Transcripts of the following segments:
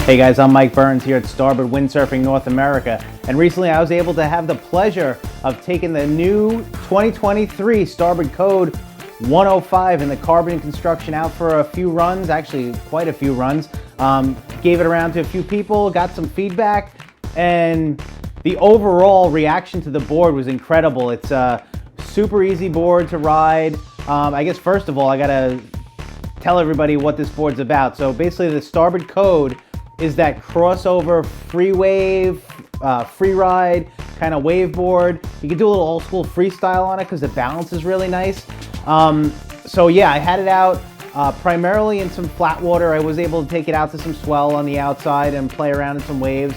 Hey guys, I'm Mike Burns here at Starboard Windsurfing North America, and recently I was able to have the pleasure of taking the new 2023 Starboard Kode 105 in the carbon construction out for a few runs, actually quite a few runs. Gave it around to a few people, got some feedback, and the overall reaction to the board was incredible. It's a super easy board to ride. I guess first of all, I gotta tell everybody what this board's about. So basically the Starboard Kode is that crossover free wave, free ride kind of wave board. You can do a little old school freestyle on it because the balance is really nice. So yeah, I had it out primarily in some flat water. I was able to take it out to some swell on the outside and play around in some waves.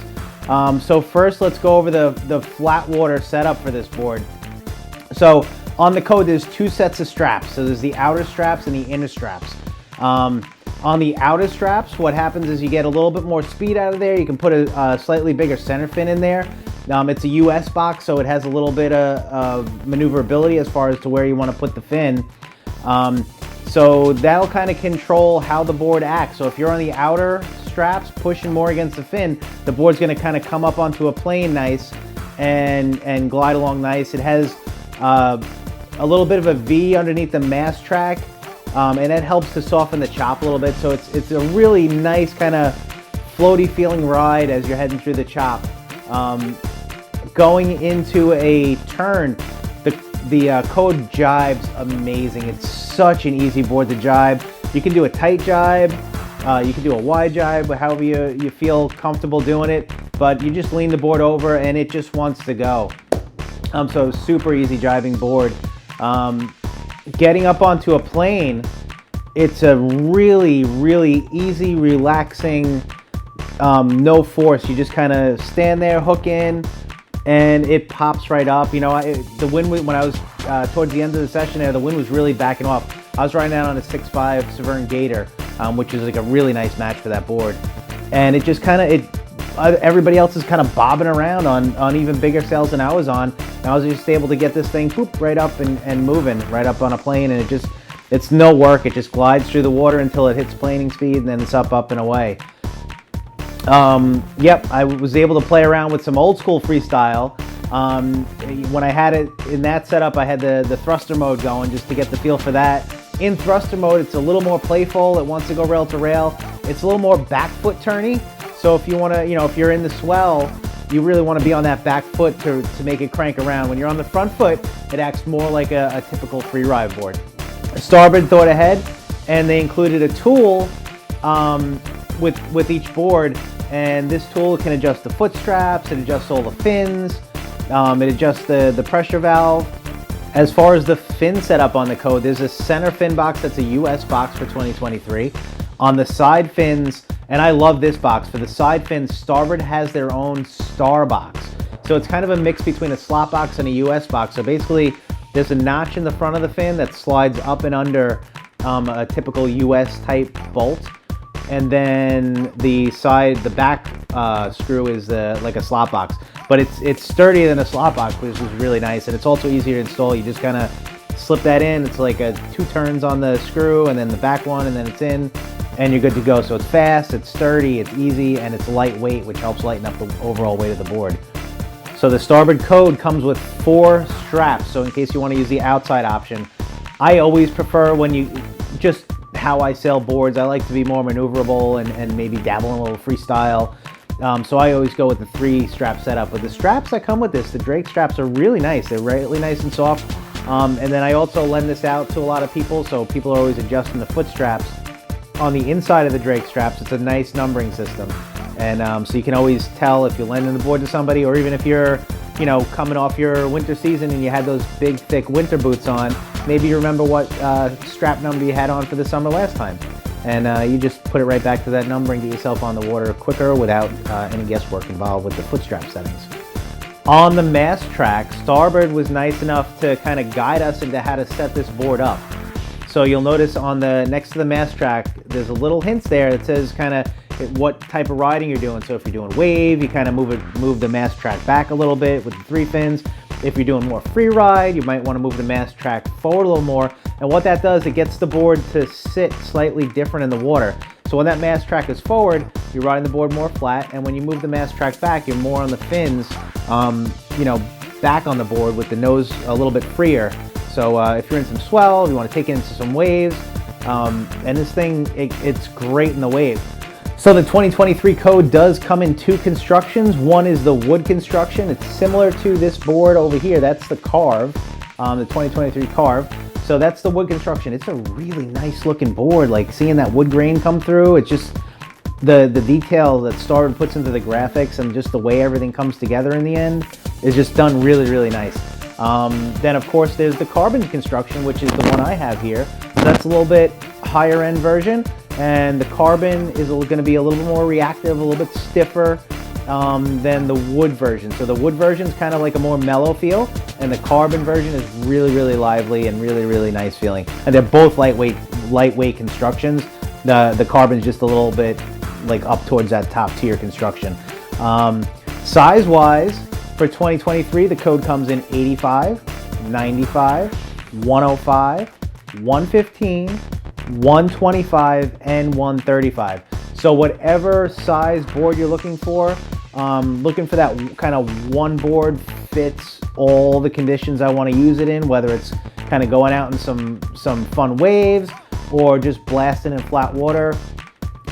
So first let's go over the flat water setup for this board. So on the Kode there's two sets of straps. So there's the outer straps and the inner straps. On the outer straps, what happens is you get a little bit more speed out of there. You can put a slightly bigger center fin in there. It's a US box, so it has a little bit of maneuverability as far as to where you want to put the fin. So that'll kind of control how the board acts. So if you're on the outer straps pushing more against the fin, the board's going to kind of come up onto a plane nice and glide along nice. It has a little bit of a V underneath the mast track. And that helps to soften the chop a little bit. So it's a really nice kind of floaty feeling ride as you're heading through the chop. Going into a turn, the Kode jibes amazing. It's such an easy board to jibe. You can do a tight jibe, you can do a wide jibe, however you feel comfortable doing it. But you just lean the board over and it just wants to go. So super easy jibing board. Getting up onto a plane, it's a really, really easy, relaxing, no force. You just kind of stand there, hook in, and it pops right up. You know, the wind, when I was towards the end of the session there, the wind was really backing off. I was riding out on a 6.5 Severn Gator, which is like a really nice match for that board. And it just kind of, everybody else is kind of bobbing around on even bigger sails than I was on. And I was just able to get this thing poop right up and moving right up on a plane, and it's no work. It just glides through the water until it hits planing speed, and then it's up and away. Yep, I was able to play around with some old school freestyle. When I had it in that setup, I had the thruster mode going just to get the feel for that. In thruster mode, it's a little more playful. It wants to go rail to rail. It's a little more back foot turny. So if you want to, if you're in the swell, you really want to be on that back foot to make it crank around. When you're on the front foot, it acts more like a typical free ride board. Starboard thought ahead, and they included a tool with each board, and this tool can adjust the foot straps, it adjusts all the fins, it adjusts the pressure valve. As far as the fin setup on the Kode, there's a center fin box that's a US box for 2023. On the side fins, and I love this box, for the side fins, Starboard has their own star box. So it's kind of a mix between a slot box and a US box. So basically, there's a notch in the front of the fin that slides up and under a typical US type bolt. And then the back screw is like a slot box. But it's sturdier than a slot box, which is really nice. And it's also easier to install. You just kind of slip that in. It's like two turns on the screw and then the back one, and then it's in. And you're good to go. So it's fast, it's sturdy, it's easy, and it's lightweight, which helps lighten up the overall weight of the board. So the Starboard Kode comes with 4 straps. So in case you want to use the outside option, I always prefer just how I sail boards, I like to be more maneuverable and maybe dabble in a little freestyle. So I always go with the 3-strap setup. But the straps that come with this, the Drake straps, are really nice. They're really nice and soft. And then I also lend this out to a lot of people, so people are always adjusting the foot straps. On the inside of the Drake straps, it's a nice numbering system. And so you can always tell if you're lending the board to somebody, or even if you're, coming off your winter season and you had those big, thick winter boots on, maybe you remember what strap number you had on for the summer last time. And you just put it right back to that number and get yourself on the water quicker without any guesswork involved with the foot strap settings. On the mast track, Starboard was nice enough to kind of guide us into how to set this board up. So you'll notice on next to the mast track, there's a little hints there that says kind of what type of riding you're doing. So if you're doing wave, you kind of move the mast track back a little bit with the 3 fins. If you're doing more free ride, you might want to move the mast track forward a little more. And what that does, it gets the board to sit slightly different in the water. So when that mast track is forward, you're riding the board more flat, and when you move the mass track back, you're more on the fins, you know, back on the board with the nose a little bit freer. So if you're in some swell, you want to take it into some waves, and this thing, it's great in the wave. So the 2023 Kode does come in two constructions. One is the wood construction. It's similar to this board over here. That's the Carve, the 2023 Carve. So that's the wood construction. It's a really nice looking board. Like seeing that wood grain come through, it's just the detail that Starboard puts into the graphics and just the way everything comes together in the end is just done really, really nice. Then of course there's the carbon construction, which is the one I have here. So that's a little bit higher end version, and the carbon is going to be a little bit more reactive, a little bit stiffer than the wood version. So the wood version is kind of like a more mellow feel, and the carbon version is really, really lively and really, really nice feeling. And they're both lightweight constructions. The carbon is just a little bit like up towards that top tier construction. Size wise, for 2023, the Kode comes in 85, 95, 105, 115, 125, and 135. So whatever size board you're looking for that kind of one board fits all the conditions I want to use it in, whether it's kind of going out in some fun waves or just blasting in flat water,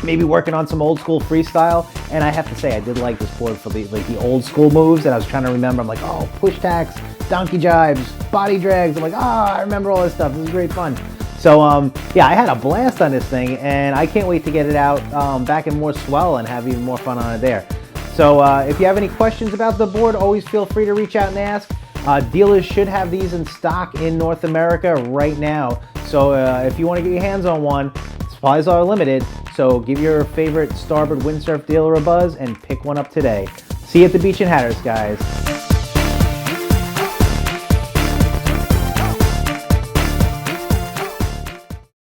maybe working on some old school freestyle. And I have to say, I did like this board for the old school moves that I was trying to remember. I'm like, oh, push tacks, donkey jibes, body drags. I'm like, I remember all this stuff. This is great fun. So yeah, I had a blast on this thing, and I can't wait to get it out back in more swell and have even more fun on it there. So if you have any questions about the board, always feel free to reach out and ask. Dealers should have these in stock in North America right now. So if you want to get your hands on one, supplies are limited. So give your favorite Starboard windsurf dealer a buzz and pick one up today. See you at the beach in Hatteras, guys.